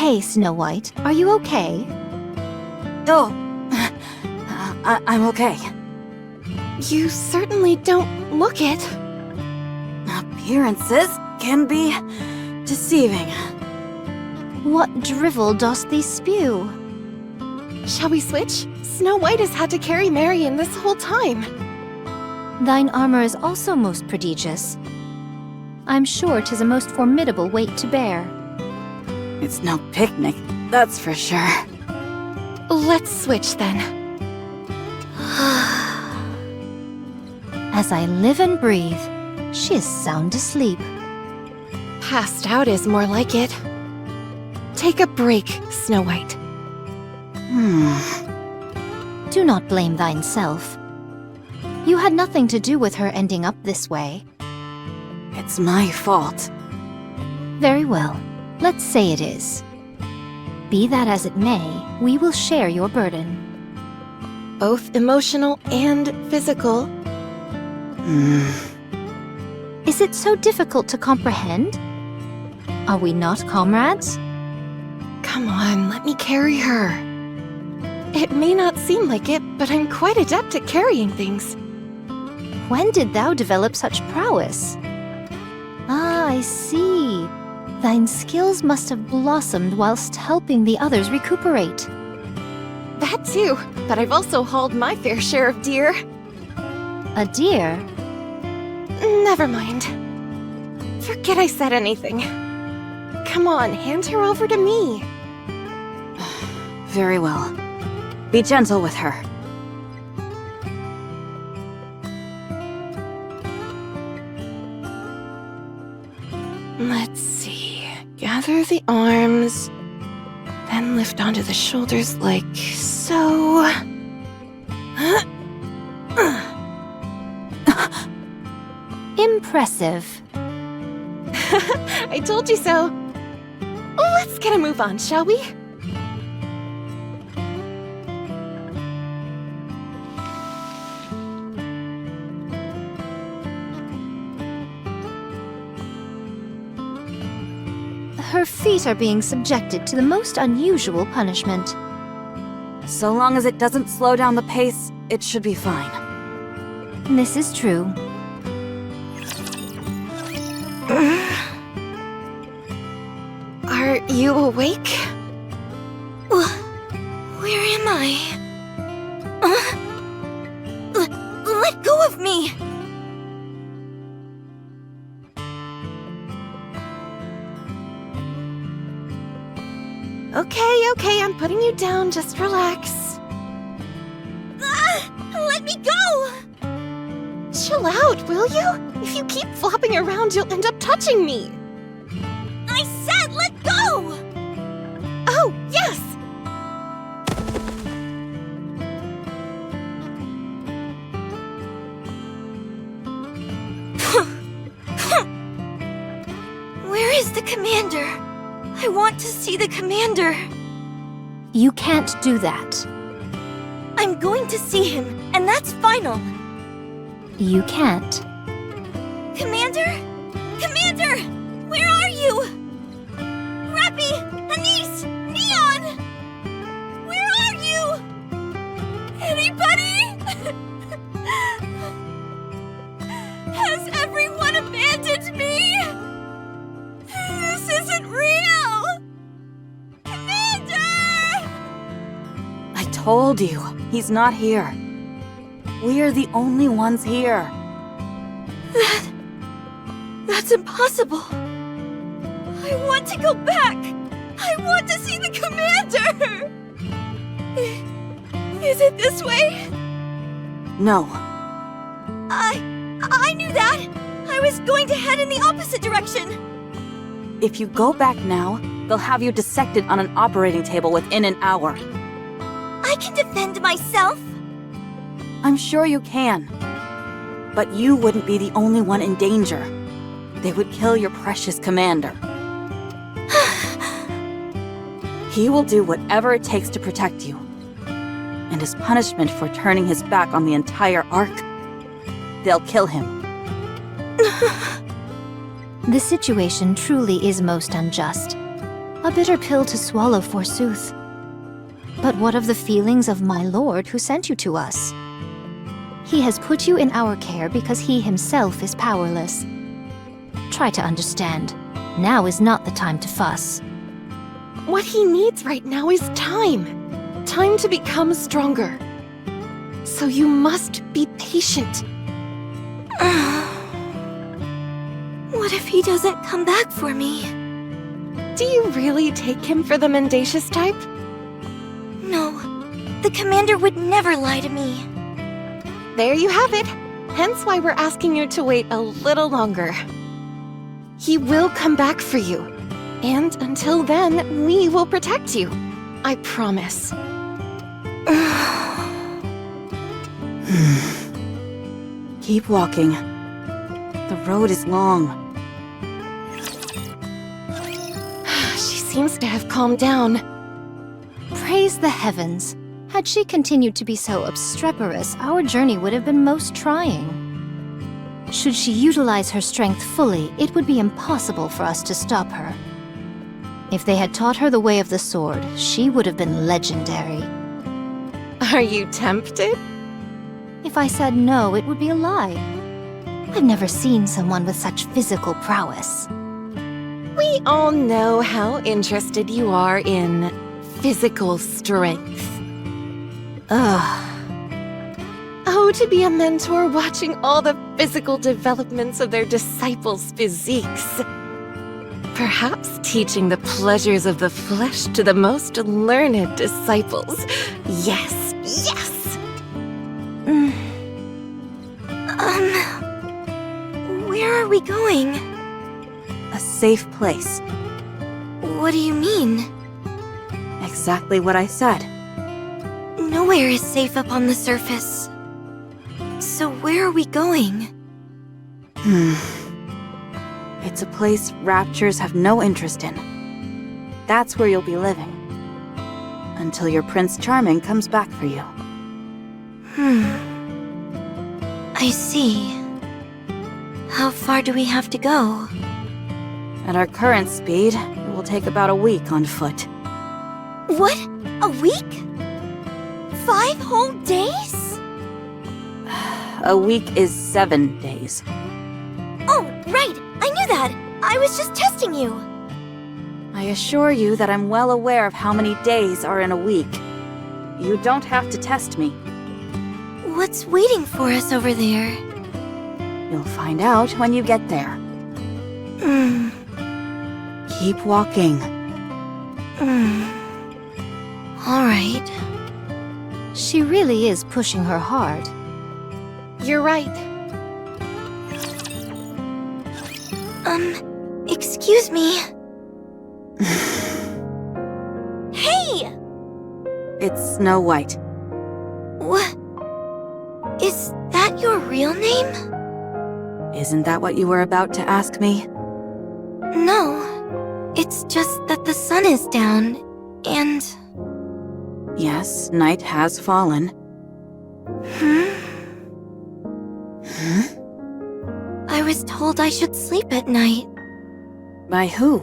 Hey, Snow White, are you okay? Oh, I'm okay. You certainly don't look it. Appearances can be deceiving. What drivel dost thee spew? Shall we switch? Snow White has had to carry Marion this whole time. Thine armor is also most prodigious. I'm sure 'tis a most formidable weight to bear. It's no picnic, that's for sure. Let's switch then. As I live and breathe, she is sound asleep. Passed out is more like it. Take a break, Snow White. Do not blame thyself. You had nothing to do with her ending up this way. It's my fault. Very well. Let's say it is. Be that as it may, we will share your burden. Both emotional and physical. Is it so difficult to comprehend? Are we not comrades? Come on, let me carry her. It may not seem like it, but I'm quite adept at carrying things. When did thou develop such prowess? Ah, I see. Thine skills must have blossomed whilst helping the others recuperate. That too, but I've also hauled my fair share of deer. A deer? Never mind. Forget I said anything. Come on, hand her over to me. Very well. Be gentle with her. Let's see. Gather the arms, then lift onto the shoulders like so. Impressive. I told you so. Let's get a move on, shall we? Her feet are being subjected to the most unusual punishment. So long as it doesn't slow down the pace, it should be fine. This is true. Are you awake? Where am I? Let go of me! Okay, I'm putting you down. Just relax. Let me go! Chill out, will you? If you keep flopping around, you'll end up touching me. I said let go! Oh, yes! Where is the commander? I want to see the commander. You can't do that. I'm going to see him, and that's final. You can't. Commander? Commander! Where are you? Rappy! Anise! Neon! Where are you? Anybody? Has everyone abandoned me? This isn't real! Commander! I told you, he's not here. We're the only ones here. That's impossible. I want to go back. I want to see the commander. Is it this way? No. I knew that. I was going to head in the opposite direction. If you go back now, they'll have you dissected on an operating table within an hour. I can defend myself. I'm sure you can. But you wouldn't be the only one in danger. They would kill your precious commander. He will do whatever it takes to protect you. And as punishment for turning his back on the entire Ark, they'll kill him. The situation truly is most unjust. A bitter pill to swallow, forsooth. But what of the feelings of my lord who sent you to us? He has put you in our care because he himself is powerless. Try to understand. Now is not the time to fuss. What he needs right now is time. Time to become stronger. So you must be patient. What if he doesn't come back for me? Do you really take him for the mendacious type? No, the commander would never lie to me. There you have it. Hence why we're asking you to wait a little longer. He will come back for you. And until then, we will protect you. I promise. Keep walking. The road is long. She seems to have calmed down. Praise the heavens. Had she continued to be so obstreperous, our journey would have been most trying. Should she utilize her strength fully, it would be impossible for us to stop her. If they had taught her the way of the sword, she would have been legendary. Are you tempted? If I said no, it would be a lie. I've never seen someone with such physical prowess. We all know how interested you are in physical strength. Ugh. Oh, to be a mentor watching all the physical developments of their disciples' physiques. Perhaps teaching the pleasures of the flesh to the most learned disciples. Yes, yes! Where are we going? A safe place. What do you mean? Exactly what I said. Nowhere is safe up on the surface. So where are we going? It's a place raptures have no interest in. That's where you'll be living. Until your Prince Charming comes back for you. I see. How far do we have to go? At our current speed, it will take about a week on foot. What? A week? 5 whole days? A week is 7 days. Oh, right! I knew that! I was just testing you! I assure you that I'm well aware of how many days are in a week. You don't have to test me. What's waiting for us over there? You'll find out when you get there. Keep walking. Alright. She really is pushing her hard. You're right. Excuse me. Hey! It's Snow White. What? Is that your real name? Isn't that what you were about to ask me? No. It's just that the sun is down, and... Yes, night has fallen. I was told I should sleep at night. By who?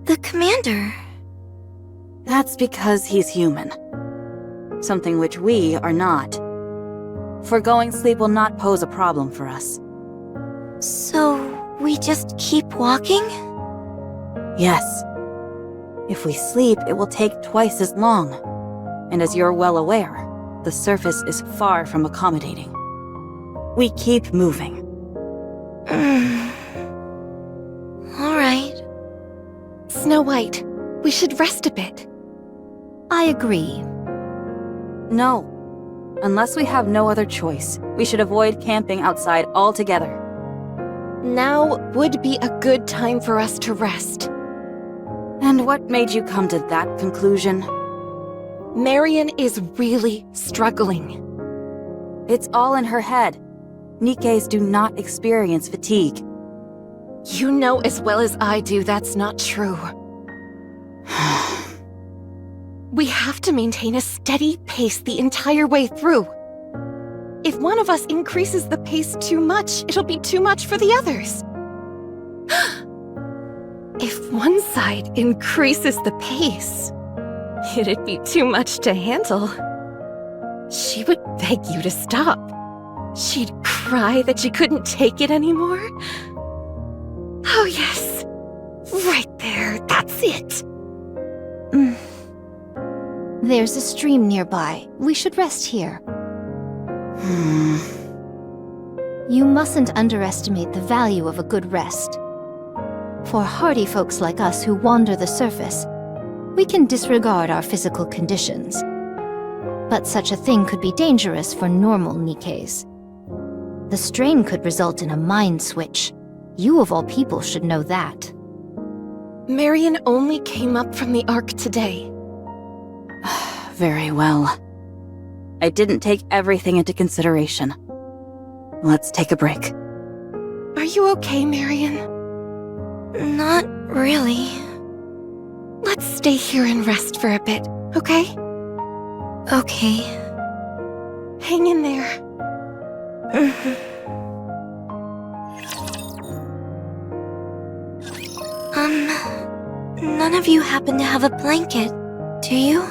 The commander. That's because he's human. Something which we are not. Foregoing sleep will not pose a problem for us. So, we just keep walking? Yes. If we sleep, it will take twice as long. And as you're well aware, the surface is far from accommodating. We keep moving. Alright. Snow White, we should rest a bit. I agree. No. Unless we have no other choice, we should avoid camping outside altogether. Now would be a good time for us to rest. And what made you come to that conclusion? Marion is really struggling. It's all in her head. Nikkes do not experience fatigue. You know as well as I do that's not true. We have to maintain a steady pace the entire way through. If one of us increases the pace too much, it'll be too much for the others. If if one side increases the pace, it'd be too much to handle. She would beg you to stop. She'd cry that she couldn't take it anymore. Oh yes, right there, that's it. There's a stream nearby. We should rest here. You mustn't underestimate the value of a good rest. For hardy folks like us who wander the surface, we can disregard our physical conditions. But such a thing could be dangerous for normal Nikkes. The strain could result in a mind switch. You of all people should know that. Marion only came up from the Ark today. Very well. I didn't take everything into consideration. Let's take a break. Are you okay, Marion? Not really. Let's stay here and rest for a bit, okay? Okay. Hang in there. None of you happen to have a blanket, do you?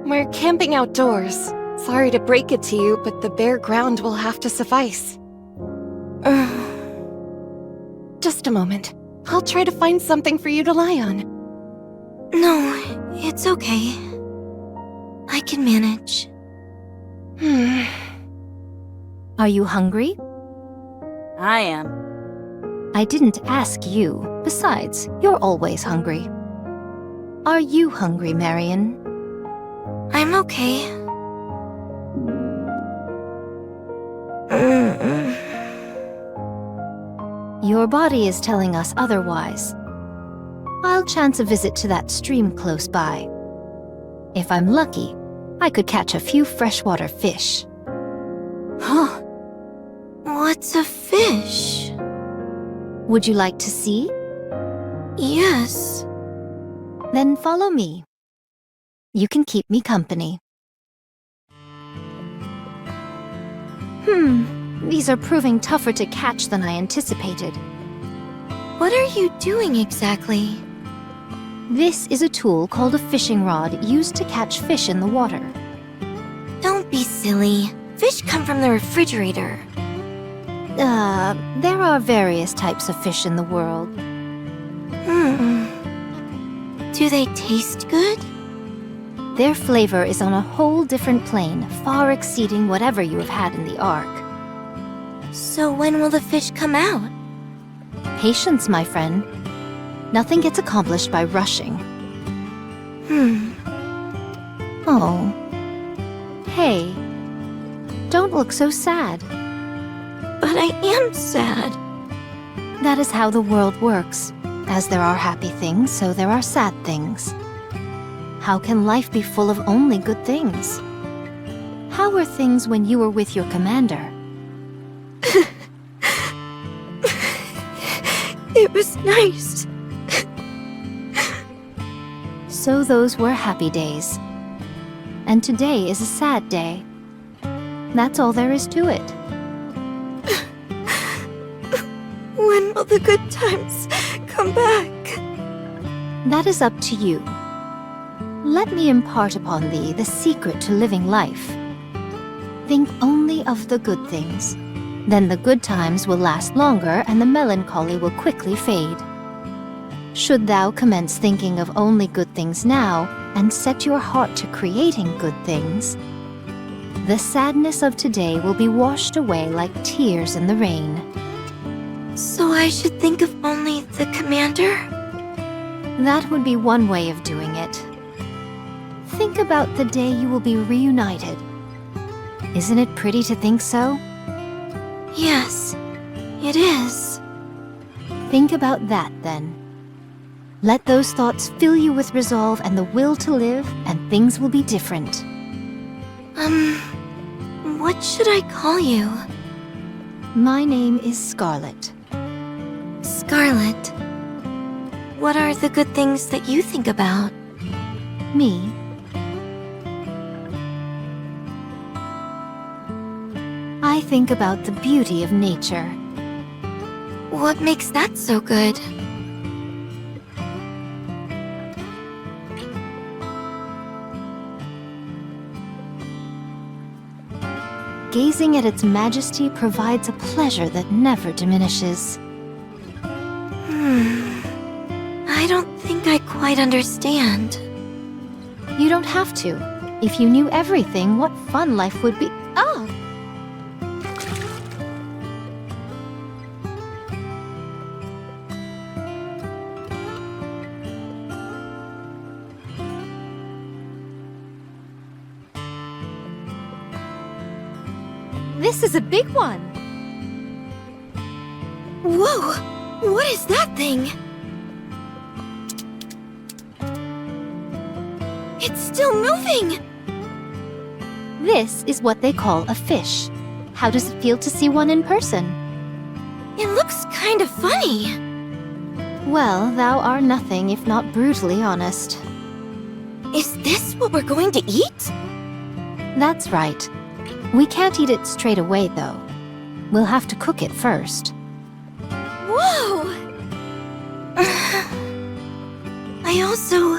We're camping outdoors. Sorry to break it to you, but the bare ground will have to suffice. Just a moment. I'll try to find something for you to lie on. No, it's okay. I can manage. Are you hungry? I am. I didn't ask you. Besides, you're always hungry. Are you hungry, Marion? I'm okay. Your body is telling us otherwise. I'll chance a visit to that stream close by. If I'm lucky, I could catch a few freshwater fish. Huh. What's a fish? Would you like to see? Yes. Then follow me. You can keep me company. These are proving tougher to catch than I anticipated. What are you doing exactly? This is a tool called a fishing rod used to catch fish in the water. Don't be silly. Fish come from the refrigerator. There are various types of fish in the world. Do they taste good? Their flavor is on a whole different plane, far exceeding whatever you have had in the Ark. So when will the fish come out? Patience, my friend. Nothing gets accomplished by rushing. Oh. Hey. Don't look so sad. But I am sad. That is how the world works. As there are happy things, so there are sad things. How can life be full of only good things? How were things when you were with your commander? It was nice. So those were happy days. And today is a sad day. That's all there is to it. When will the good times come back? That is up to you. Let me impart upon thee the secret to living life. Think only of the good things. Then the good times will last longer and the melancholy will quickly fade. Should thou commence thinking of only good things now and set your heart to creating good things, the sadness of today will be washed away like tears in the rain. So I should think of only the commander? That would be one way of doing it. Think about the day you will be reunited. Isn't it pretty to think so? Yes, it is. Think about that, then. Let those thoughts fill you with resolve and the will to live, and things will be different. What should I call you? My name is Scarlet. Scarlet. What are the good things that you think about? Me? I think about the beauty of nature. What makes that so good? gazing at its majesty provides a pleasure that never diminishes. I don't think I quite understand. You don't have to. If you knew everything, what fun life would be. Oh! This is a big one! Whoa! What is that thing? It's still moving! This is what they call a fish. How does it feel to see one in person? It looks kind of funny. Well, thou art nothing if not brutally honest. Is this what we're going to eat? That's right. We can't eat it straight away, though. We'll have to cook it first. Whoa! I also...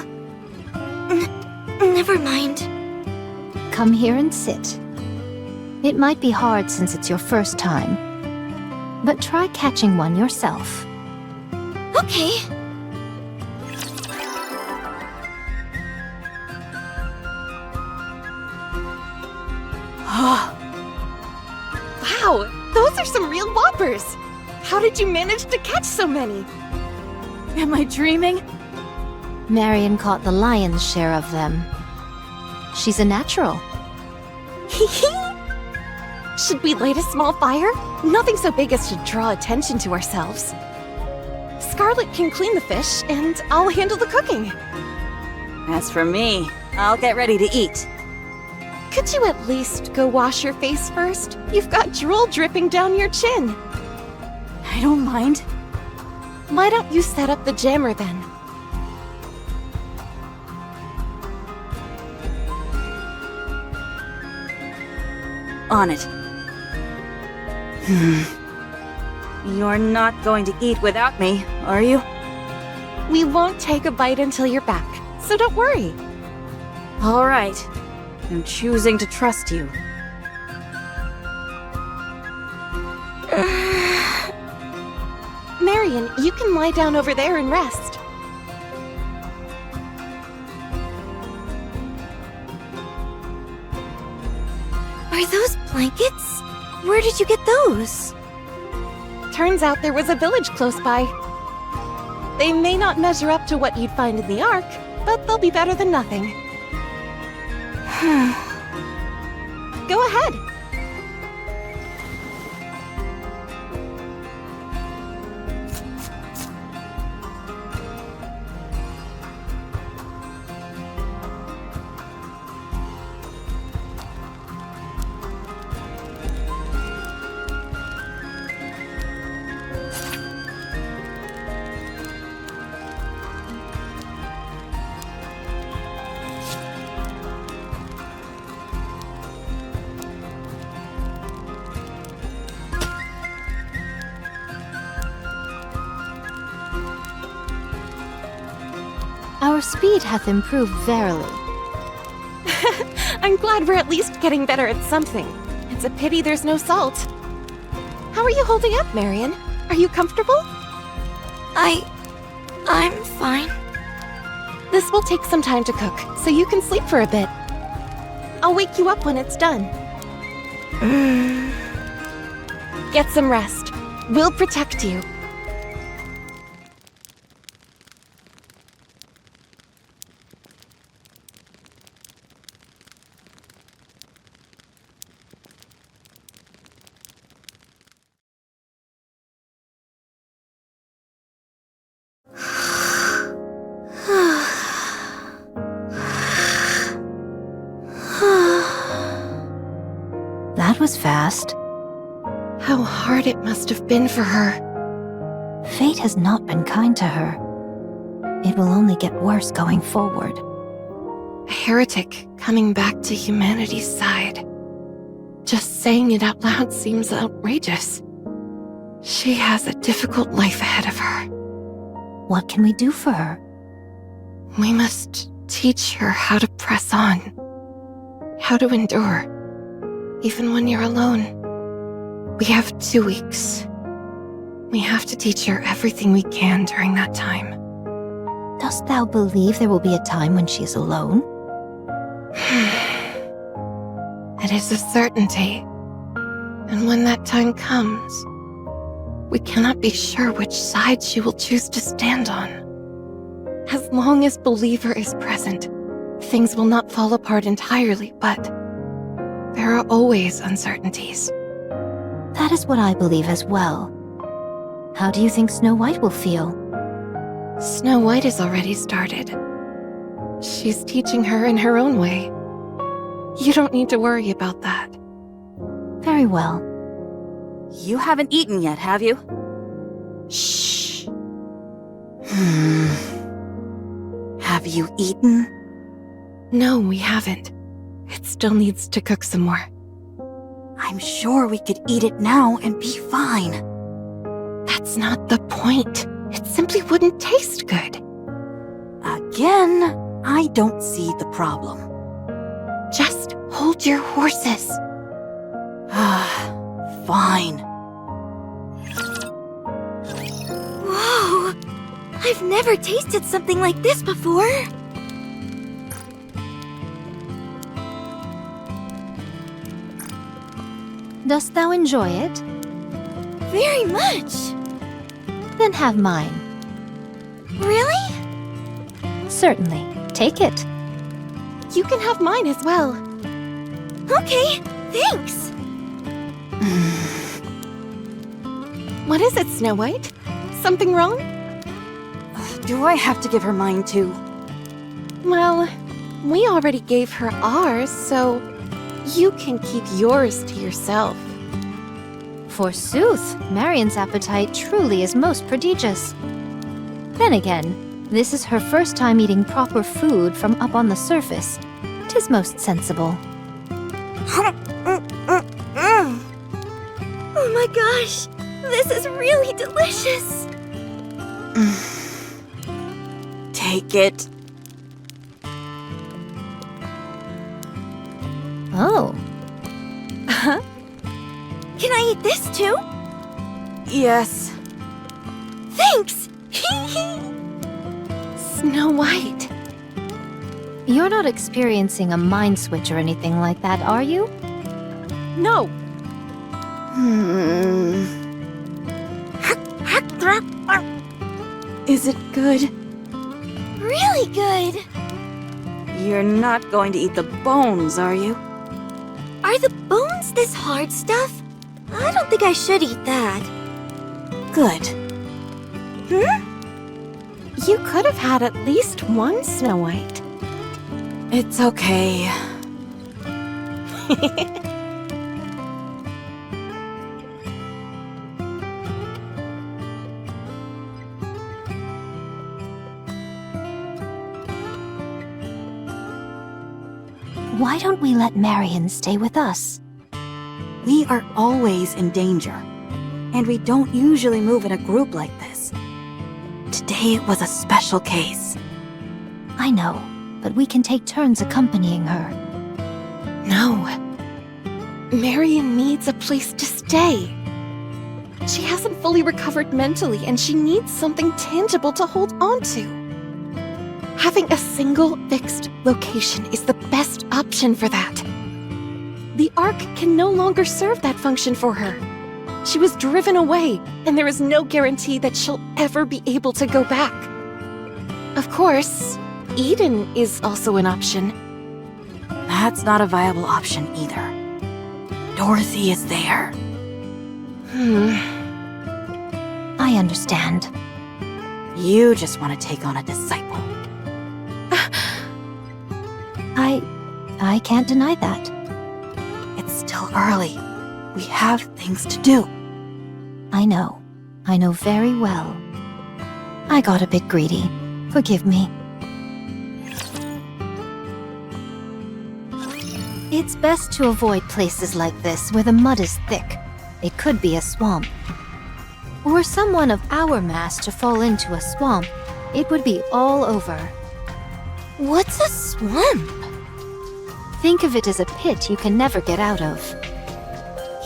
Never mind. Come here and sit. It might be hard since it's your first time, but try catching one yourself. Okay. Wow, those are some real whoppers! How did you manage to catch so many? Am I dreaming? Marion caught the lion's share of them. She's a natural. Should we light a small fire? Nothing so big as to draw attention to ourselves. Scarlet can clean the fish, and I'll handle the cooking. As for me, I'll get ready to eat. Could you at least go wash your face first? You've got drool dripping down your chin. I don't mind. Why don't you set up the jammer then? On it. You're not going to eat without me, are you? We won't take a bite until you're back, so don't worry. All right. I'm choosing to trust you. Marion, you can lie down over there and rest. Are those blankets? Where did you get those? Turns out there was a village close by. They may not measure up to what you'd find in the Ark, but they'll be better than nothing. Go ahead. Our speed hath improved verily. I'm glad we're at least getting better at something. It's a pity there's no salt. How are you holding up, Marion? Are you comfortable? I'm fine. This will take some time to cook, so you can sleep for a bit. I'll wake you up when it's done. Get some rest. We'll protect you. That was fast. How hard it must have been for her. Fate has not been kind to her. It will only get worse going forward. A heretic coming back to humanity's side. Just saying it out loud seems outrageous. She has a difficult life ahead of her. What can we do for her? We must teach her how to press on, how to endure. even when you're alone. We have 2 weeks. We have to teach her everything we can during that time. Dost thou believe there will be a time when she is alone? It is a certainty. And when that time comes, we cannot be sure which side she will choose to stand on. As long as Believer is present, things will not fall apart entirely, but there are always uncertainties. That is what I believe as well. How do you think Snow White will feel? Snow White has already started. She's teaching her in her own way. You don't need to worry about that. Very well. You haven't eaten yet, have you? Shh. Have you eaten? No, we haven't. It still needs to cook some more. I'm sure we could eat it now and be fine. That's not the point. It simply wouldn't taste good. Again, I don't see the problem. Just hold your horses. Fine. Whoa! I've never tasted something like this before. Dost thou enjoy it? Very much. Then have mine. Really? Certainly. Take it. You can have mine as well. Okay, thanks. What is it, Snow White? Something wrong? Do I have to give her mine too? Well, we already gave her ours, so you can keep yours to yourself. Forsooth, Marion's appetite truly is most prodigious. Then again, this is her first time eating proper food from up on the surface. 'Tis most sensible. Oh my gosh, this is really delicious. Take it. Oh, Can I eat this too? Yes. Thanks. Snow White. you're not experiencing a mind switch or anything like that, are you? No. Is it good? Really good. You're not going to eat the bones, are you? Are the bones this hard stuff? I don't think I should eat that. Good. You could have had at least one, Snow White. It's okay. Why don't we let Marion stay with us? We are always in danger, and we don't usually move in a group like this. Today was a special case. I know, but we can take turns accompanying her. No. Marion needs a place to stay. She hasn't fully recovered mentally, and she needs something tangible to hold on to. Having a single fixed location is the best option for that. The Ark can no longer serve that function for her. She was driven away, and there is no guarantee that she'll ever be able to go back. Of course, Eden is also an option. That's not a viable option either. Dorothy is there. I understand. You just want to take on a disciple. I can't deny that. It's still early. We have things to do. I know. I know very well. I got a bit greedy. Forgive me. It's best to avoid places like this where the mud is thick. It could be a swamp. Were someone of our mass to fall into a swamp, it would be all over. What's a swamp? Think of it as a pit you can never get out of.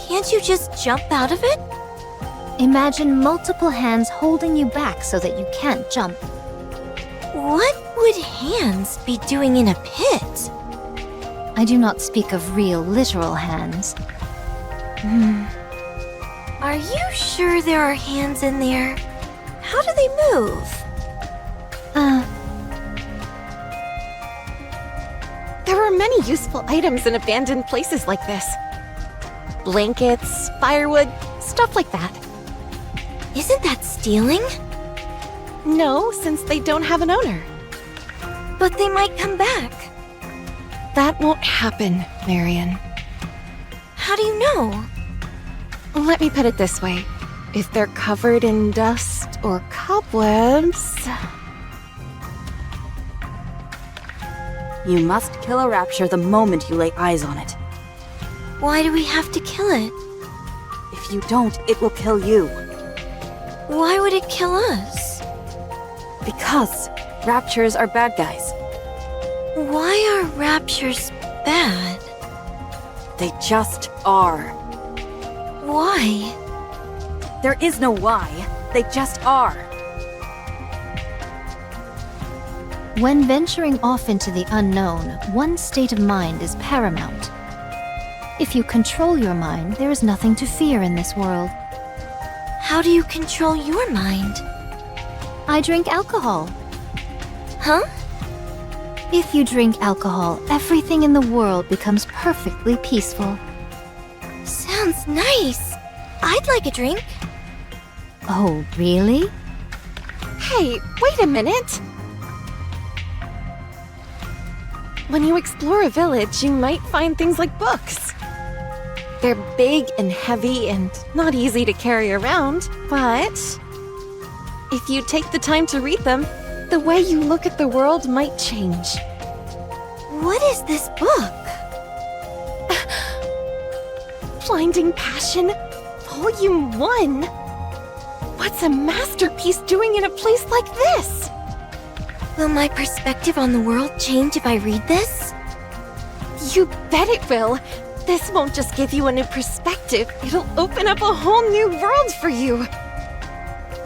Can't you just jump out of it? Imagine multiple hands holding you back so that you can't jump. What would hands be doing in a pit? I do not speak of real, literal hands. Are you sure there are hands in there? How do they move? There are many useful items in abandoned places like this. Blankets, firewood, stuff like that. Isn't that stealing? No, since they don't have an owner. But they might come back. That won't happen, Marion. How do you know? Let me put it this way. If they're covered in dust or cobwebs... You must kill a rapture the moment you lay eyes on it. Why do we have to kill it? If you don't, it will kill you. Why would it kill us? Because raptures are bad guys. Why are raptures bad? They just are. Why? There is no why. They just are. When venturing off into the unknown, one's state of mind is paramount. If you control your mind, there is nothing to fear in this world. How do you control your mind? I drink alcohol. Huh? If you drink alcohol, everything in the world becomes perfectly peaceful. Sounds nice. I'd like a drink. Oh, really? Hey, wait a minute! When you explore a village, you might find things like books. They're big and heavy and not easy to carry around, but if you take the time to read them, the way you look at the world might change. What is this book? Blinding Passion, Volume 1. What's a masterpiece doing in a place like this? Will my perspective on the world change if I read this? You bet it will. This won't just give you a new perspective, it'll open up a whole new world for you.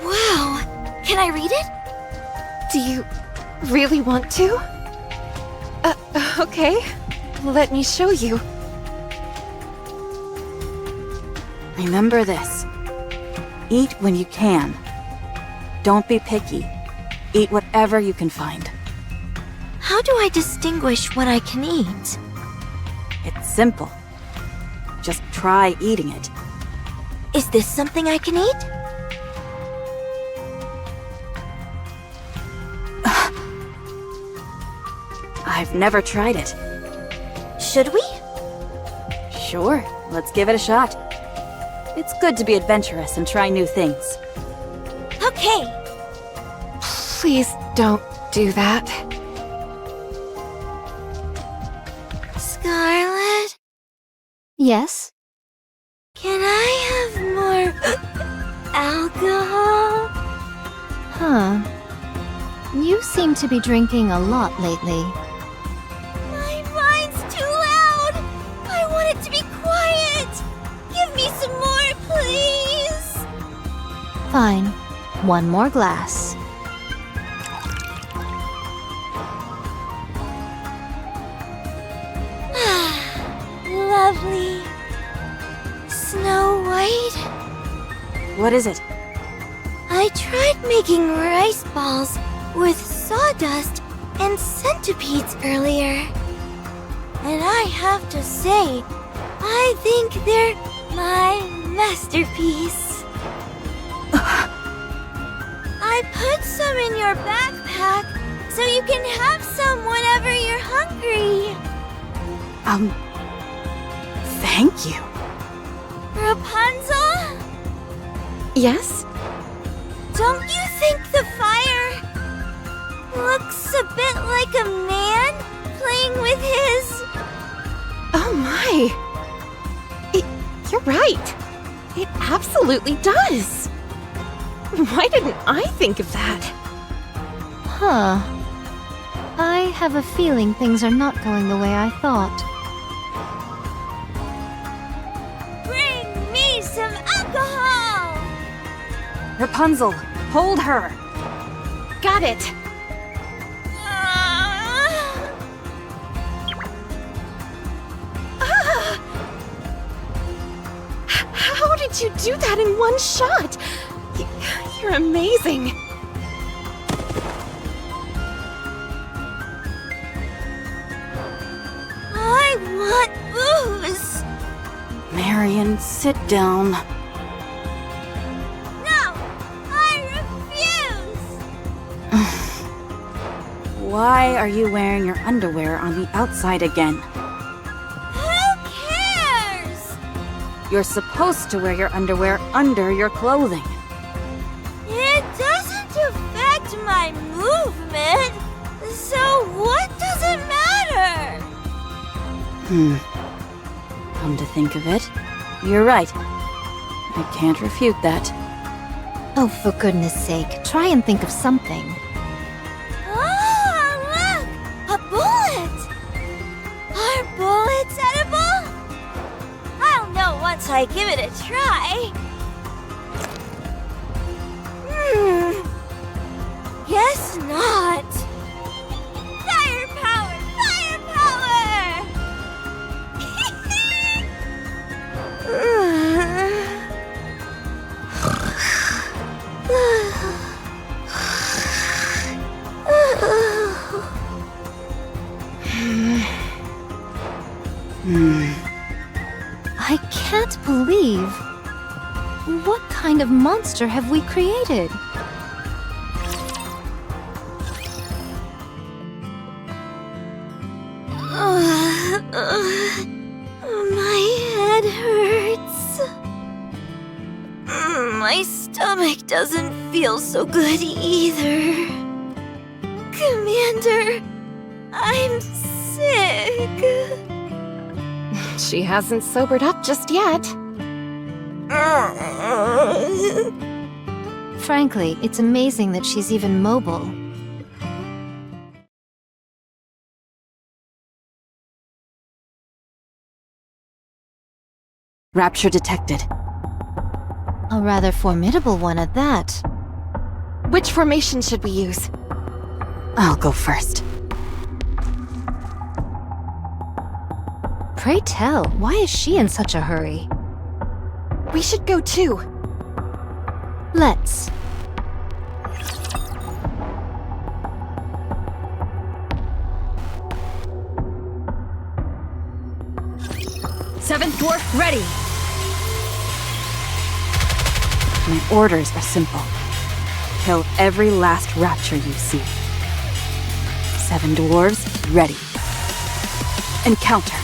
Wow. Can I read it? Do you really want to? Okay. Let me show you. Remember this. Eat when you can. Don't be picky. Eat whatever you can find. How do I distinguish what I can eat? It's simple. Just try eating it. Is this something I can eat? I've never tried it. Should we? Sure, let's give it a shot. It's good to be adventurous and try new things. Okay. Please don't do that. Scarlet, Yes? can I have more alcohol? Huh. You seem to be drinking a lot lately. My mind's too loud. I want it to be quiet. Give me some more, please. Fine. One more glass. Lovely. Snow White? What is it? I tried making rice balls with sawdust and centipedes earlier. And I have to say, I think they're my masterpiece. I put some in your backpack so you can have some whenever you're hungry. Thank you. Rapunzel? Yes? Don't you think the fire looks a bit like a man playing with his... Oh my! You're right. It absolutely does. Why didn't I think of that? Huh. I have a feeling things are not going the way I thought. some alcohol! Rapunzel, hold her! Got it! How did you do that in one shot? You're amazing! I want booze! Marion, sit down. No! I refuse! Why are you wearing your underwear on the outside again? Who cares? You're supposed to wear your underwear under your clothing. It doesn't affect my movement, so what does it matter? Come to think of it, you're right. I can't refute that. Oh, for goodness sake, try and think of something. Oh, look! A bullet! Are bullets edible? I'll know once I give it a try. Guess not. Firepower! Firepower! I can't believe... What kind of monster have we created? My head hurts. My stomach doesn't feel so good either. Commander, I'm sick. She hasn't sobered up just yet. Frankly, it's amazing that she's even mobile. Rapture detected. A rather formidable one at that. Which formation should we use? I'll go first. Pray tell, why is she in such a hurry? We should go too. Let's. Seventh dwarf ready. My orders are simple. Kill every last rapture you see. 7 dwarves ready. Encounter.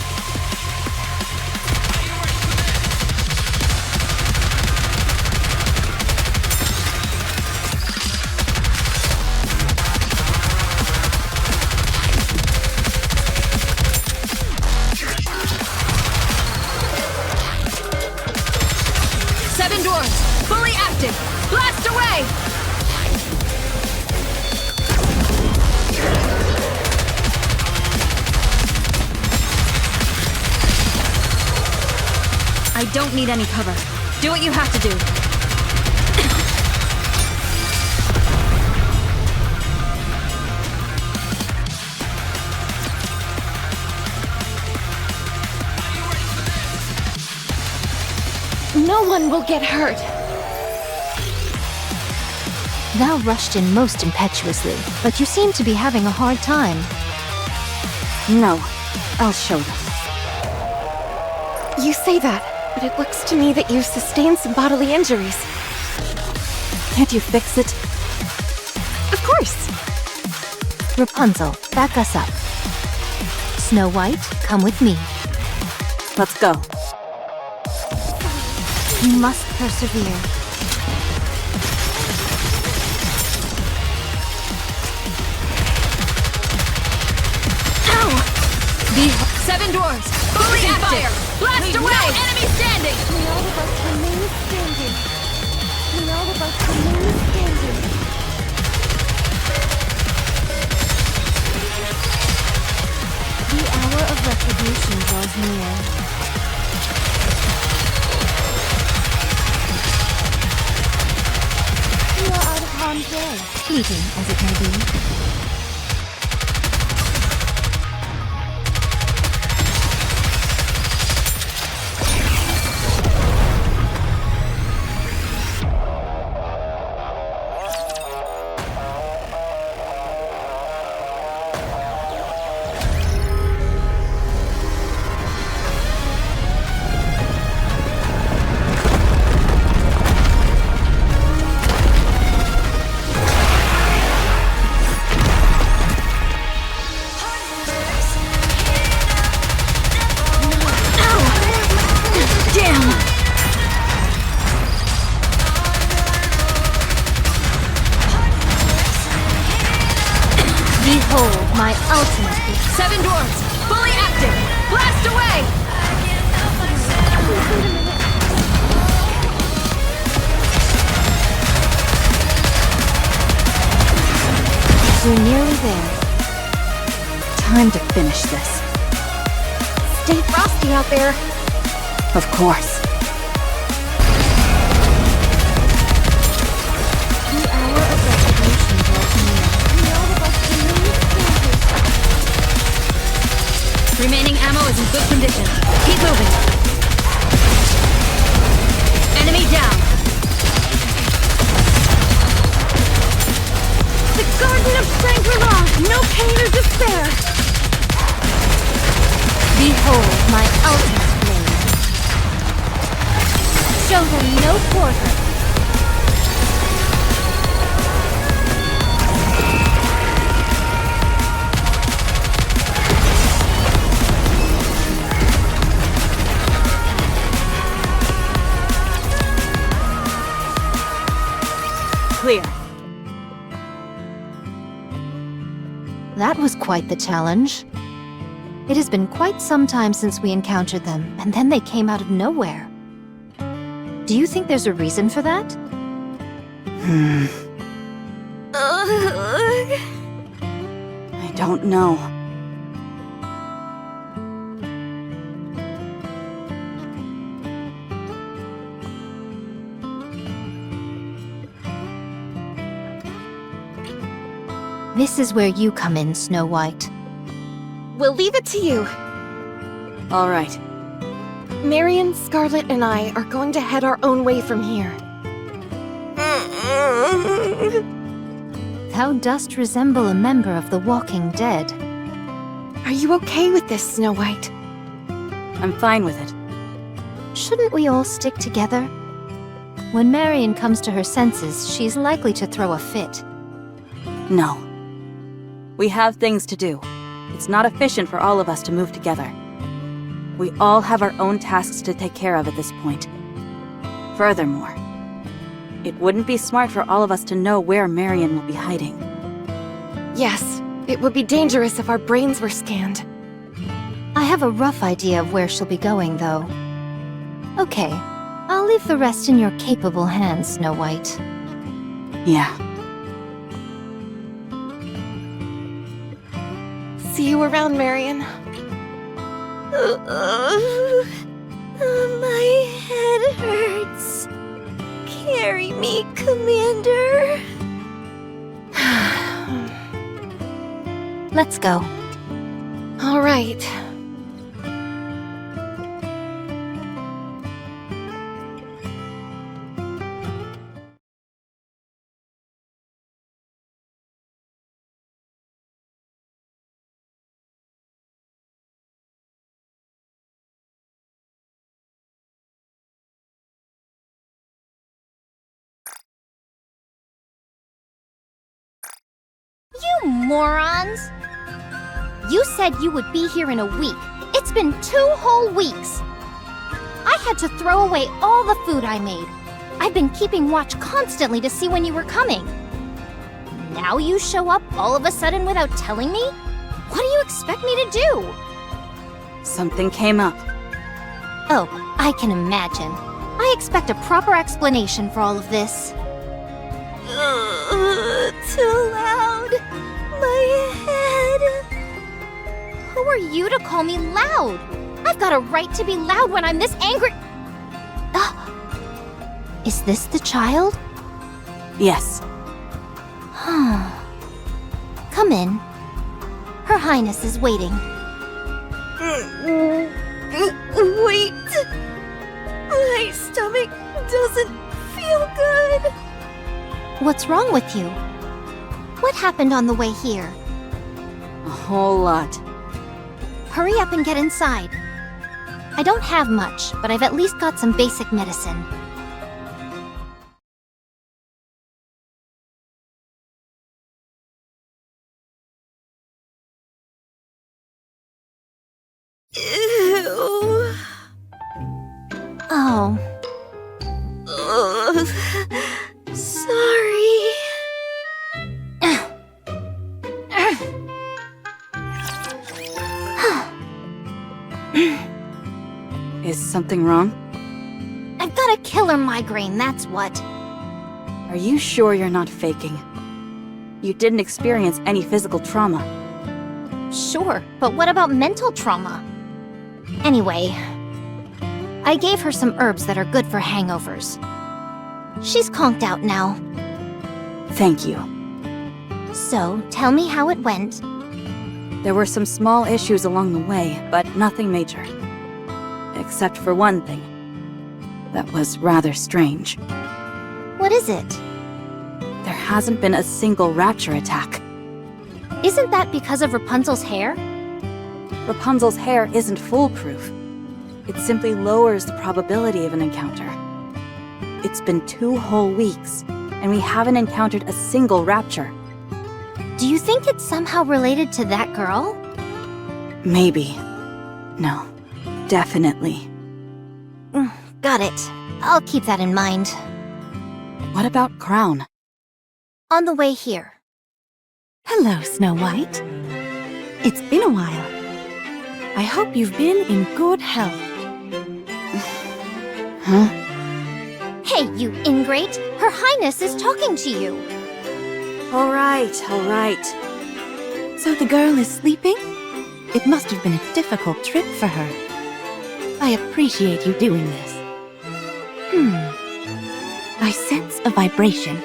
Fully active! Blast away! I don't need any cover. Do what you have to do. No one will get hurt. Thou rushed in most impetuously, but you seem to be having a hard time. No, I'll show them. You say that, but it looks to me that you've sustained some bodily injuries. Can't you fix it? Of course. Rapunzel, back us up. Snow White, come with me. Let's go. You must persevere. The 7 dwarves, fully active! Blast away! No enemy standing! May all of us remain standing. May all of us remain standing. The hour of retribution draws near. day, fleeting as it may be. Behold my ultimate gift. 7 dwarves, fully active! Blast away! We're nearly there. Time to finish this. Stay frosty out there. Of course. The hour of retribution draws near. All of us remain standing. Remaining ammo is in good condition. Keep moving. Enemy down. The Garden of Shangri-La! No pain or despair! Behold my ultimate blade. Show them no quarter. Clear. That was quite the challenge. It has been quite some time since we encountered them, and then they came out of nowhere. Do you think there's a reason for that? I don't know. This is where you come in, Snow White. We'll leave it to you. All right. Marion, Scarlet, and I are going to head our own way from here. Thou dost resemble a member of the Walking Dead. Are you okay with this, Snow White? I'm fine with it. Shouldn't we all stick together? When Marion comes to her senses, she's likely to throw a fit. No. We have things to do. It's not efficient for all of us to move together. We all have our own tasks to take care of at this point. Furthermore, it wouldn't be smart for all of us to know where Marion will be hiding. Yes, it would be dangerous if our brains were scanned. I have a rough idea of where she'll be going, though. Okay, I'll leave the rest in your capable hands, Snow White. Yeah. See you around, Marion. My head hurts. Carry me, Commander. Let's go. All right. You morons! You said you would be here in a week. It's been 2 whole weeks. I had to throw away all the food I made. I've been keeping watch constantly to see when you were coming. Now you show up all of a sudden without telling me? What do you expect me to do? Something came up. Oh, I can imagine. I expect a proper explanation for all of this. Too loud. My head. Who are you to call me loud? I've got a right to be loud when I'm this angry. Is this the child? Yes. Come in. Her Highness is waiting. Wait! My stomach doesn't feel good. What's wrong with you? What happened on the way here? A whole lot. Hurry up and get inside. I don't have much, but I've at least got some basic medicine. Ew. Oh, Ugh. Sorry. Is something wrong? I've got a killer migraine, that's what. Are you sure you're not faking? You didn't experience any physical trauma. Sure, but what about mental trauma? Anyway, I gave her some herbs that are good for hangovers. She's conked out now. Thank you. So, tell me how it went. There were some small issues along the way, but nothing major. Except for one thing. That was rather strange. What is it? There hasn't been a single rapture attack. Isn't that because of Rapunzel's hair? Rapunzel's hair isn't foolproof. It simply lowers the probability of an encounter. It's been 2 whole weeks, and we haven't encountered a single rapture. Do you think it's somehow related to that girl? Maybe. No. Definitely. Got it. I'll keep that in mind. What about Crown? On the way here. Hello, Snow White. It's been a while. I hope you've been in good health. Huh? Hey, you ingrate! Her Highness is talking to you! All right. So the girl is sleeping? It must have been a difficult trip for her. I appreciate you doing this. I sense a vibration.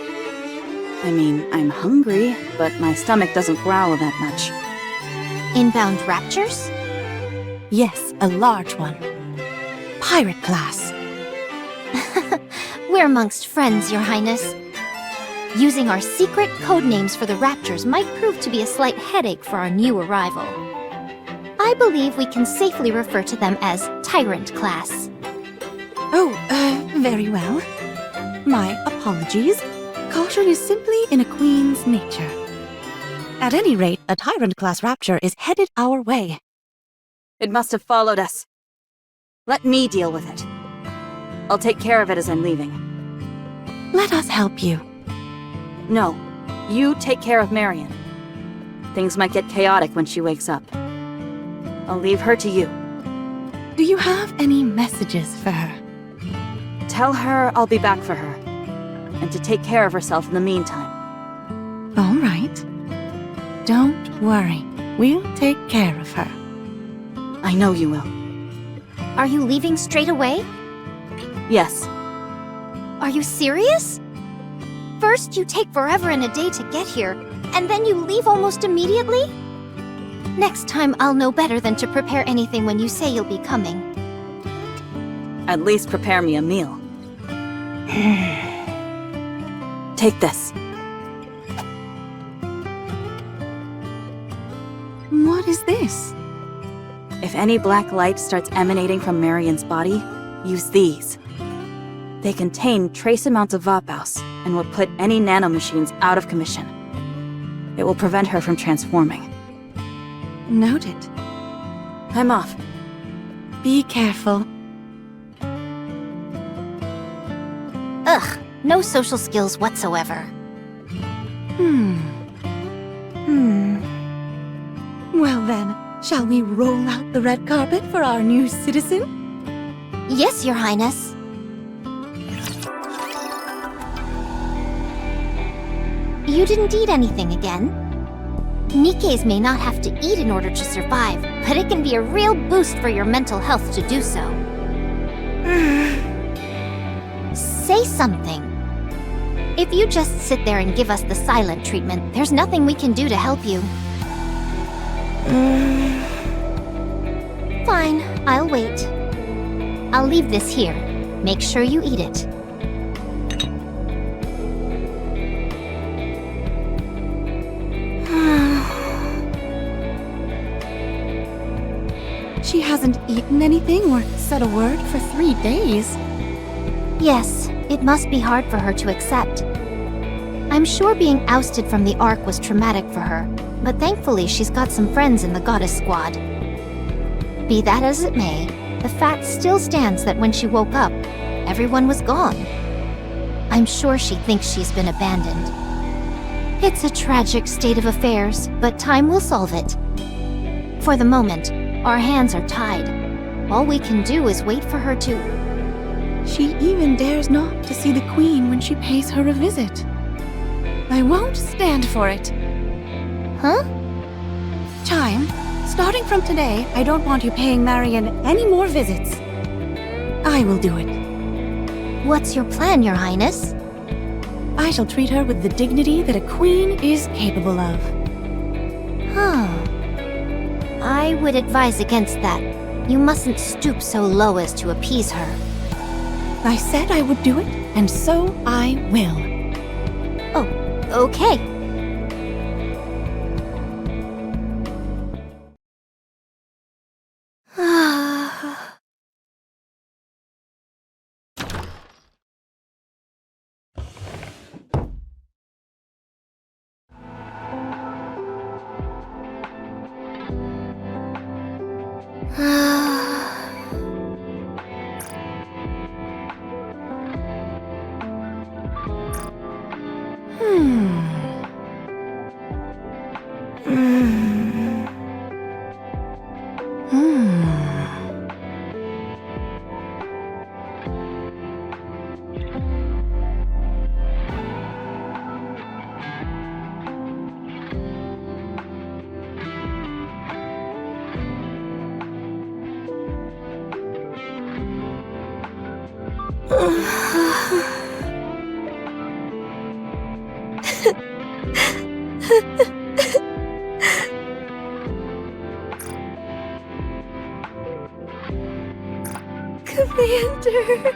I mean, I'm hungry, but my stomach doesn't growl that much. Inbound raptures? Yes, a large one. Pirate class. We're amongst friends, Your Highness. Using our secret code names for the raptors might prove to be a slight headache for our new arrival. I believe we can safely refer to them as Tyrant class. Oh, very well. My apologies. Caution is simply in a queen's nature. At any rate, a Tyrant-class rapture is headed our way. It must have followed us. Let me deal with it. I'll take care of it as I'm leaving. Let us help you. No, you take care of Marion. Things might get chaotic when she wakes up. I'll leave her to you. Do you have any messages for her? Tell her I'll be back for her, and to take care of herself in the meantime. All right. Don't worry. We'll take care of her. I know you will. Are you leaving straight away? Yes. Are you serious? First, you take forever and a day to get here, and then you leave almost immediately? Next time, I'll know better than to prepare anything when you say you'll be coming. At least prepare me a meal. Take this. What is this? If any black light starts emanating from Marion's body, use these. They contain trace amounts of Vapaus and will put any nanomachines out of commission. It will prevent her from transforming. Noted. I'm off. Be careful. Ugh, no social skills whatsoever. Well then, shall we roll out the red carpet for our new citizen? Yes, Your Highness. You didn't eat anything again? Nikkes may not have to eat in order to survive, but it can be a real boost for your mental health to do so. Say something. If you just sit there and give us the silent treatment, there's nothing we can do to help you. Fine, I'll wait. I'll leave this here. Make sure you eat it. She hasn't eaten anything or said a word for 3 days. Yes, it must be hard for her to accept. I'm sure being ousted from the Ark was traumatic for her, but thankfully she's got some friends in the Goddess Squad. Be that as it may, the fact still stands that when she woke up, everyone was gone. I'm sure she thinks she's been abandoned. It's a tragic state of affairs, but time will solve it. For the moment, our hands are tied. All we can do is wait for her to... She even dares not to see the Queen when she pays her a visit. I won't stand for it. Huh? Chime, starting from today, I don't want you paying Marion any more visits. I will do it. What's your plan, Your Highness? I shall treat her with the dignity that a queen is capable of. Huh. I would advise against that. You mustn't stoop so low as to appease her. I said I would do it, and so I will. Oh, okay. Commander.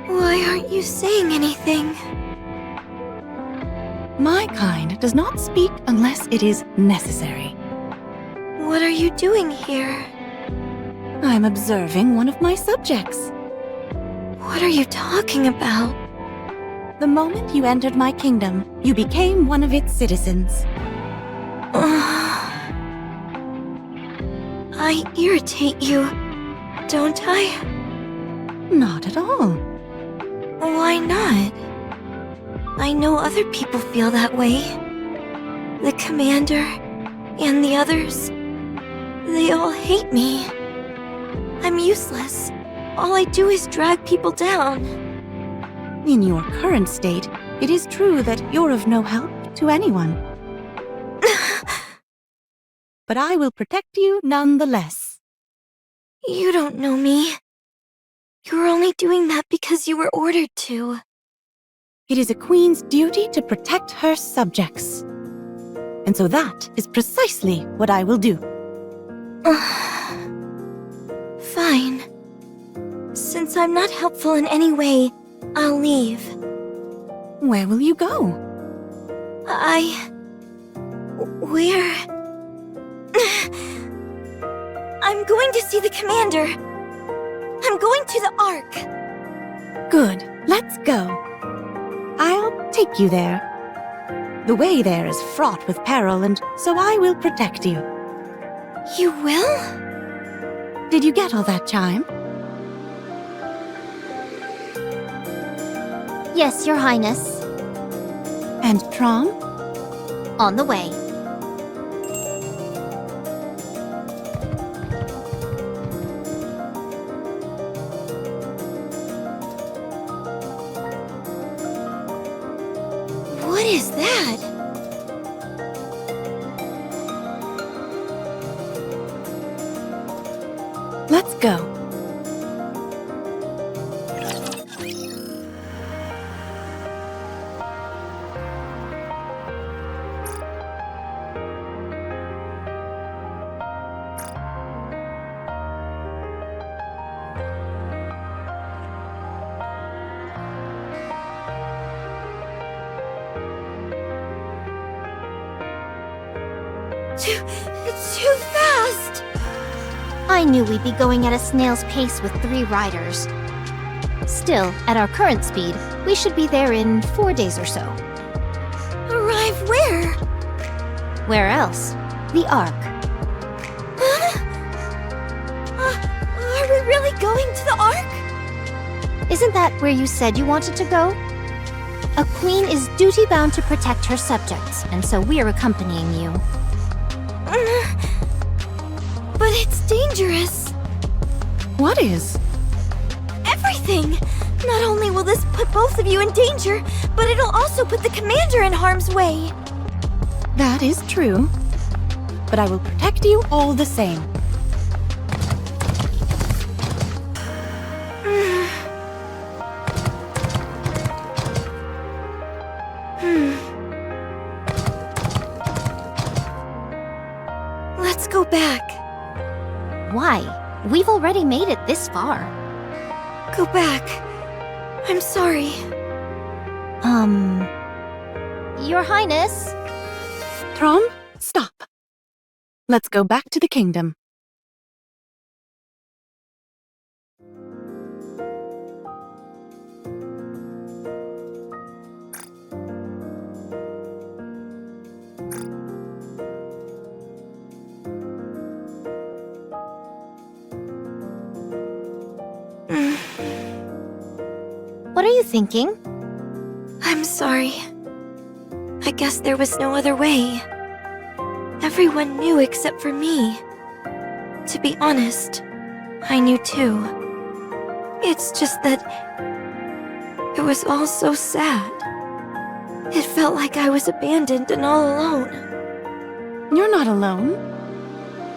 Why aren't you saying anything? My kind does not speak unless it is necessary. What are you doing here? I'm observing one of my subjects. What are you talking about? The moment you entered my kingdom, you became one of its citizens. I irritate you, don't I? Not at all. Why not? I know other people feel that way. The commander and the others, they all hate me. I'm useless. All I do is drag people down. In your current state, it is true that you're of no help to anyone. But I will protect you nonetheless. You don't know me. You're only doing that because you were ordered to. It is a queen's duty to protect her subjects. And so that is precisely what I will do. Fine. Since I'm not helpful in any way, I'll leave. Where will you go? Where? I'm going to see the commander. I'm going to the Ark. Good, let's go. I'll take you there. The way there is fraught with peril, and so I will protect you. You will? Did you get all that, Chime? Yes, Your Highness. And Trom? On the way. What is that? Let's go. Too fast! I knew we'd be going at a snail's pace with 3 riders. Still, at our current speed, we should be there in 4 days or so. Arrive where? Where else? The Ark. Are we really going to the Ark? Isn't that where you said you wanted to go? A queen is duty-bound to protect her subjects, and so we're accompanying you. But it's dangerous. What is? Everything! Not only will this put both of you in danger, but it'll also put the commander in harm's way. That is true. But I will protect you all the same. Let's go back. Why? We've already made it this far. Go back. I'm sorry. Your Highness? Trom, stop. Let's go back to the kingdom. What are you thinking? I'm sorry. I guess there was no other way. Everyone knew except for me. To be honest, I knew too. It's just that it was all so sad. It felt like I was abandoned and all alone. You're not alone.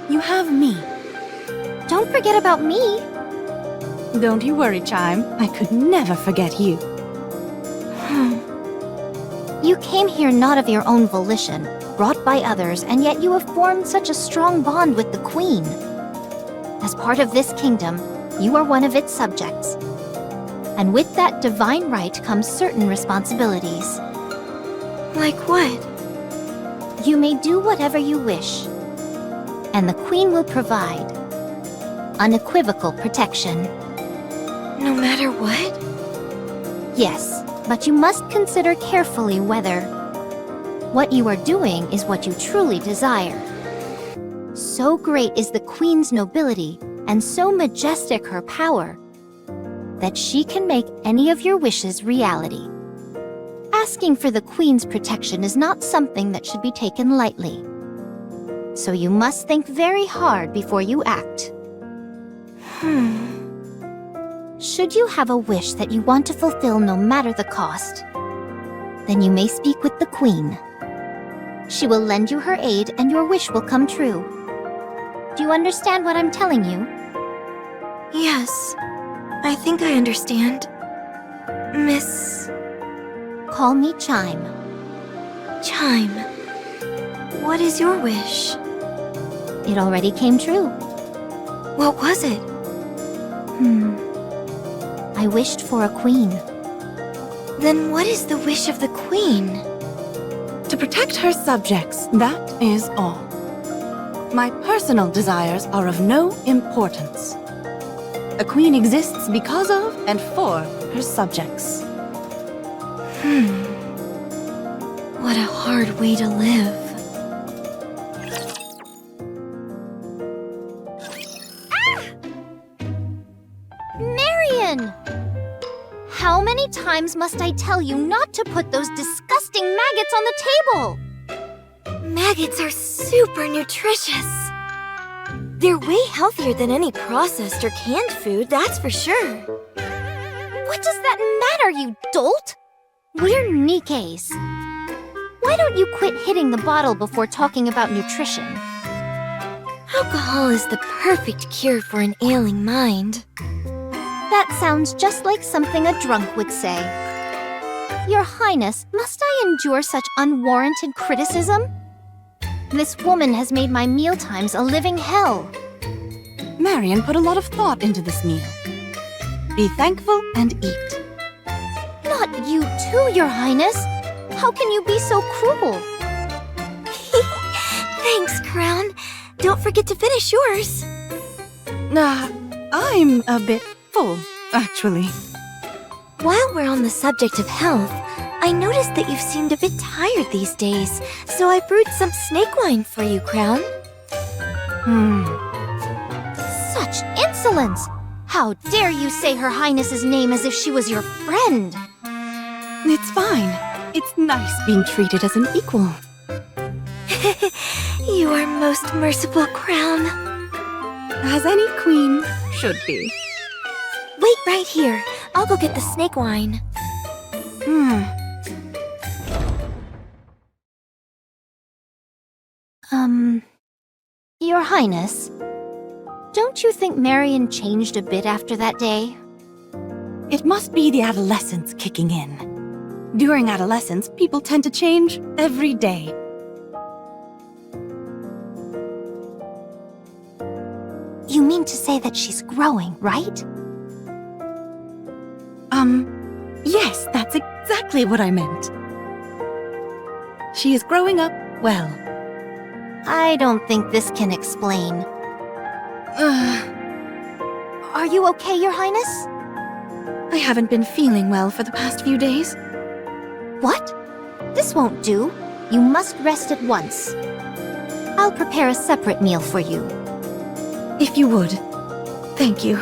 You have me. Don't forget about me. Don't you worry, Chime. I could never forget you. You came here not of your own volition, brought by others, and yet you have formed such a strong bond with the Queen. As part of this kingdom, you are one of its subjects. And with that divine right comes certain responsibilities. Like what? You may do whatever you wish, and the Queen will provide unequivocal protection. No matter what? Yes, but you must consider carefully whether what you are doing is what you truly desire. So great is the Queen's nobility, and so majestic her power, that she can make any of your wishes reality. Asking for the Queen's protection is not something that should be taken lightly. So you must think very hard before you act. Should you have a wish that you want to fulfill no matter the cost, then you may speak with the Queen. She will lend you her aid and your wish will come true. Do you understand what I'm telling you? Yes, I think I understand. Miss... call me Chime. Chime, what is your wish? It already came true. What was it? I wished for a queen. Then what is the wish of the queen? To protect her subjects, that is all. My personal desires are of no importance. A queen exists because of and for her subjects. What a hard way to live. Marion! How many times must I tell you not to put those disgusting maggots on the table? Maggots are super nutritious. They're way healthier than any processed or canned food, that's for sure. What does that matter, you dolt? We're Nikkes. Why don't you quit hitting the bottle before talking about nutrition? Alcohol is the perfect cure for an ailing mind. That sounds just like something a drunk would say. Your Highness, must I endure such unwarranted criticism? This woman has made my mealtimes a living hell. Marion put a lot of thought into this meal. Be thankful and eat. Not you too, Your Highness. How can you be so cruel? Thanks, Crown. Don't forget to finish yours. I'm a bit full, actually. While we're on the subject of health, I noticed that you've seemed a bit tired these days, so I brewed some snake wine for you, Crown. Such insolence! How dare you say Her Highness's name as if she was your friend? It's fine. It's nice being treated as an equal. You are most merciful, Crown. As any queen should be. Wait right here. I'll go get the snake wine. Your Highness, don't you think Marion changed a bit after that day? It must be the adolescence kicking in. During adolescence, people tend to change every day. You mean to say that she's growing, right? Yes, that's exactly what I meant. She is growing up well. I don't think this can explain. Are you okay, Your Highness? I haven't been feeling well for the past few days. What? This won't do. You must rest at once. I'll prepare a separate meal for you. If you would. Thank you.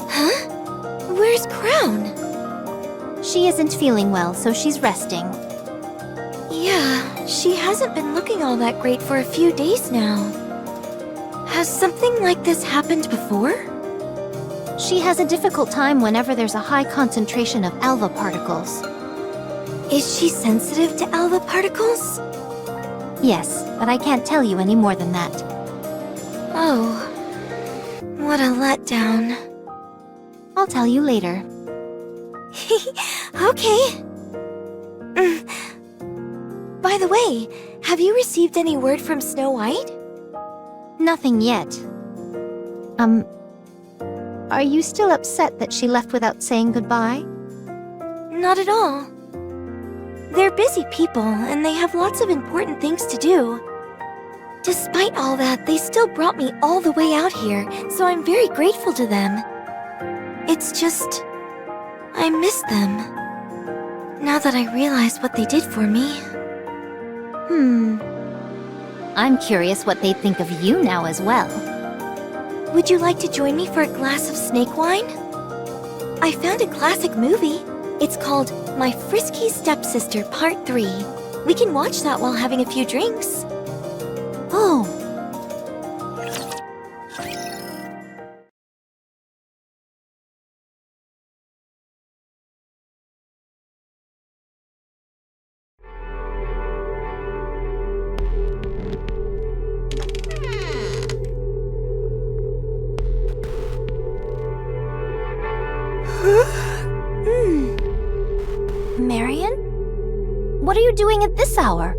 Huh? Where's Crown? She isn't feeling well, so she's resting. Yeah, she hasn't been looking all that great for a few days now. Has something like this happened before? She has a difficult time whenever there's a high concentration of alpha particles. Is she sensitive to alpha particles? Yes, but I can't tell you any more than that. Oh, what a letdown. I'll tell you later. Okay. By the way, have you received any word from Snow White? Nothing yet. Are you still upset that she left without saying goodbye? Not at all. They're busy people, and they have lots of important things to do. Despite all that, they still brought me all the way out here, so I'm very grateful to them. It's just... I miss them. Now that I realize what they did for me. I'm curious what they think of you now as well. Would you like to join me for a glass of snake wine? I found a classic movie. It's called My Frisky Stepsister Part 3. We can watch that while having a few drinks. Oh, you doing at this hour?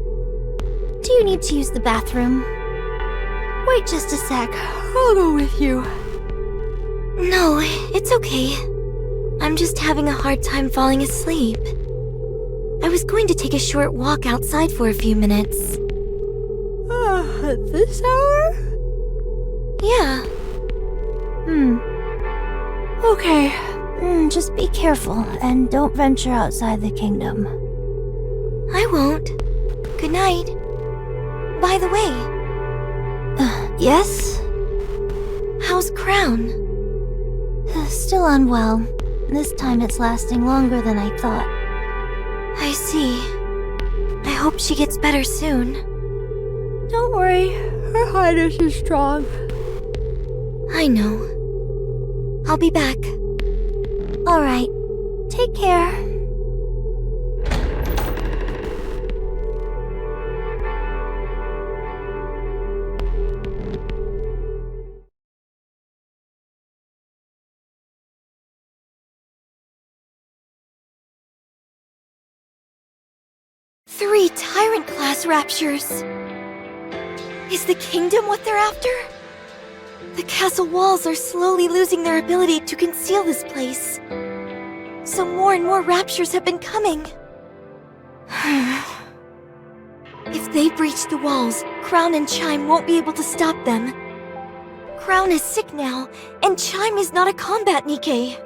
Do you need to use the bathroom? Wait just a sec. I'll go with you. No, it's okay. I'm just having a hard time falling asleep. I was going to take a short walk outside for a few minutes. At this hour? Yeah. Okay. Just be careful and don't venture outside the kingdom. I won't. Good night. By the way, Yes? how's Crown? Still unwell. This time it's lasting longer than I thought. I see. I hope she gets better soon. Don't worry, Her Highness is strong. I know. I'll be back. Alright, take care. Three Tyrant-class raptures! Is the kingdom what they're after? The castle walls are slowly losing their ability to conceal this place. So more and more raptures have been coming. If they breach the walls, Crown and Chime won't be able to stop them. Crown is sick now, and Chime is not a combat Nikke.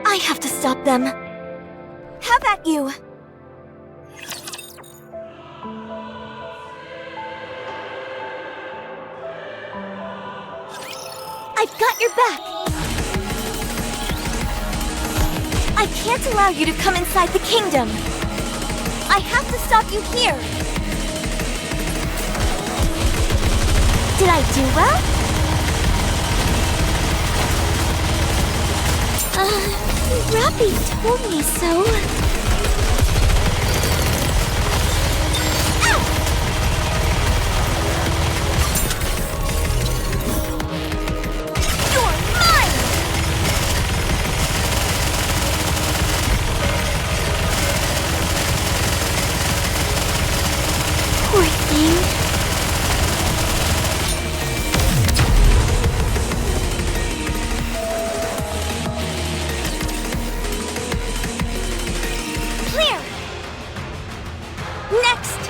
I have to stop them. Have at you! I've got your back! I can't allow you to come inside the kingdom! I have to stop you here! Did I do well? Rappy told me so. Ow! You're mine! Poor thing. Next!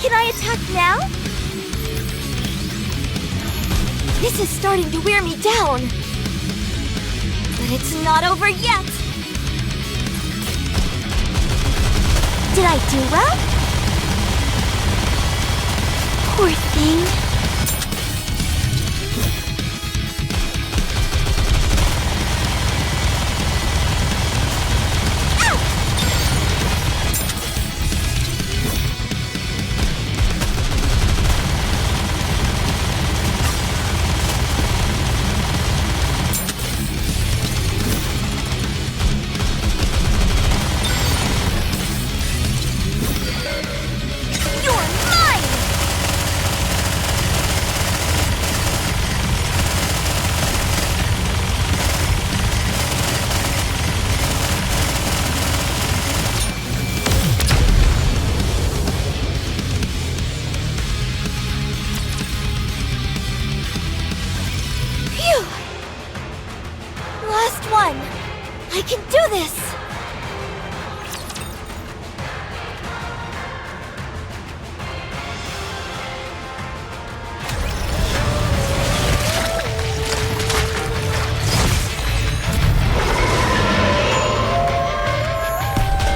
Can I attack now? This is starting to wear me down. But it's not over yet. Did I do well? Poor thing. I can do this!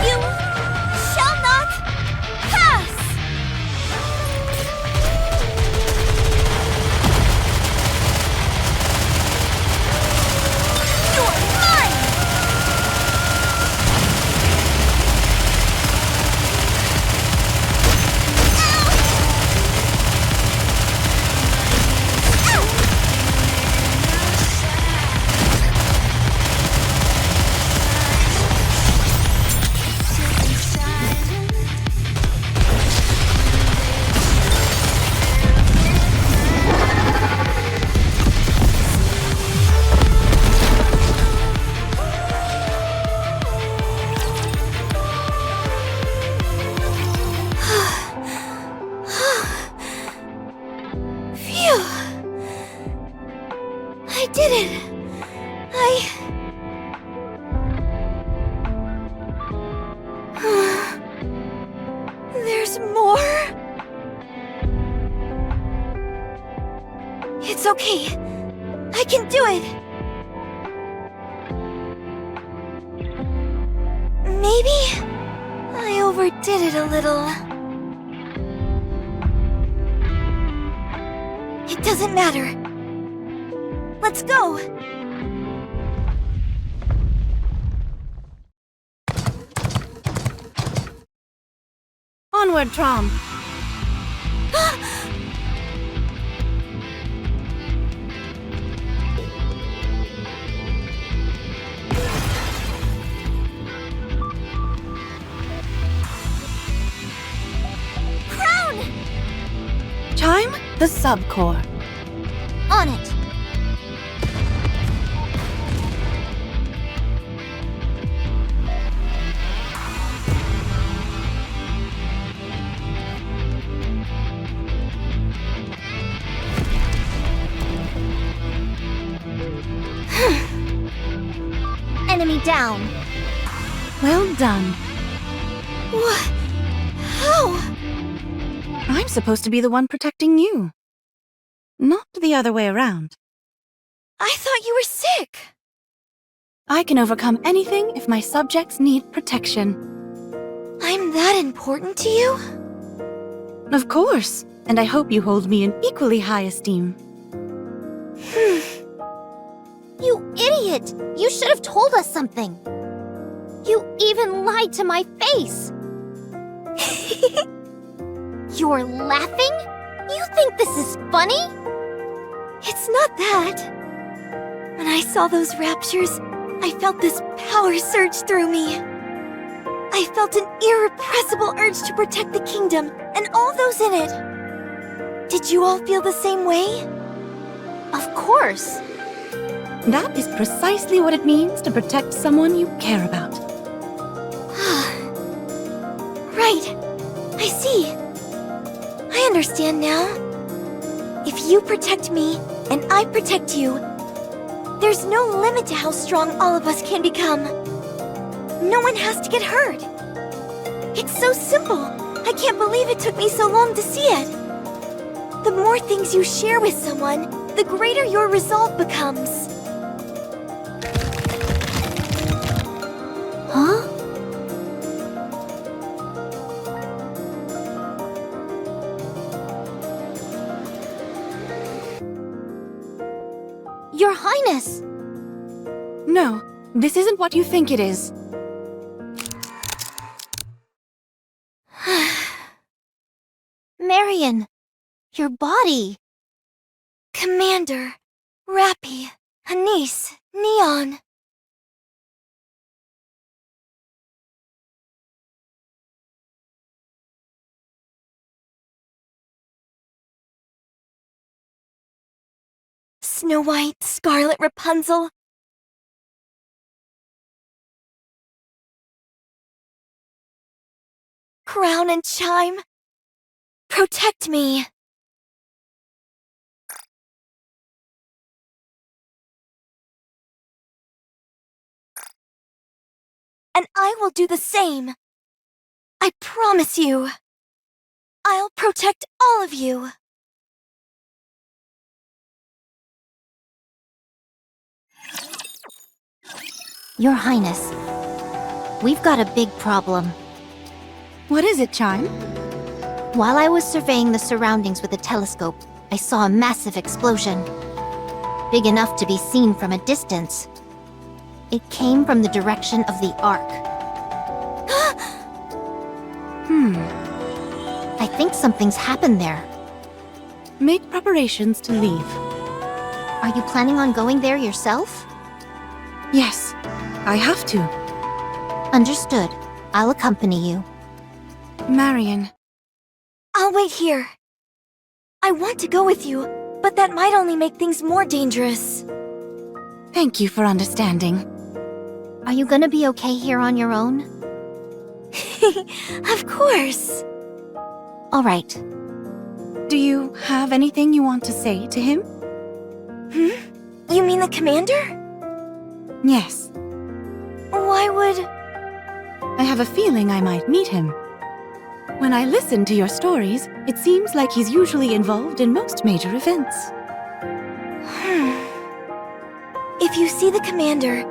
You shall not pass! You're mine! it! There's more? It's okay. I can do it! Maybe I overdid it a little. It doesn't matter. Let's go! Onward, Trom! Crown! Chime, the subcore. On it! Enemy down. Well done. What? How? I'm supposed to be the one protecting you. Not the other way around. I thought you were sick. I can overcome anything if my subjects need protection. I'm that important to you? Of course, and I hope you hold me in equally high esteem. You idiot! You should have told us something. You even lied to my face. You're laughing? You think this is funny? It's not that. When I saw those raptures, I felt this power surge through me. I felt an irrepressible urge to protect the kingdom and all those in it. Did you all feel the same way? Of course. That is precisely what it means to protect someone you care about. Right. I see. I understand now. If you protect me and I protect you, there's no limit to how strong all of us can become. No one has to get hurt. It's so simple. I can't believe it took me so long to see it. The more things you share with someone, the greater your resolve becomes. Huh? Your Highness! No, this isn't what you think it is. Marion, your body. Commander, Rappy, Anise, Neon. Snow White, Scarlet Rapunzel. Crown and Chime. Protect me. And I will do the same. I promise you. I'll protect all of you. Your Highness, we've got a big problem. What is it, Chime? While I was surveying the surroundings with a telescope, I saw a massive explosion. Big enough to be seen from a distance. It came from the direction of the Ark. I think something's happened there. Make preparations to leave. Are you planning on going there yourself? Yes, I have to. Understood. I'll accompany you. Marion. I'll wait here. I want to go with you, but that might only make things more dangerous. Thank you for understanding. Are you gonna be okay here on your own? Of course. All right. Do you have anything you want to say to him? You mean the commander? Yes, Why would... I have a feeling I might meet him. When I listen to your stories, it seems like he's usually involved in most major events. If you see the commander,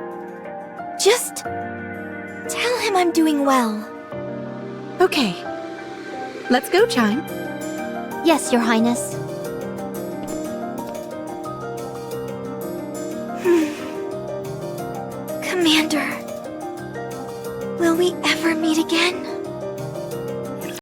just tell him I'm doing well. Okay. Let's go, Chime. Yes, Your Highness. Commander, will we ever meet again?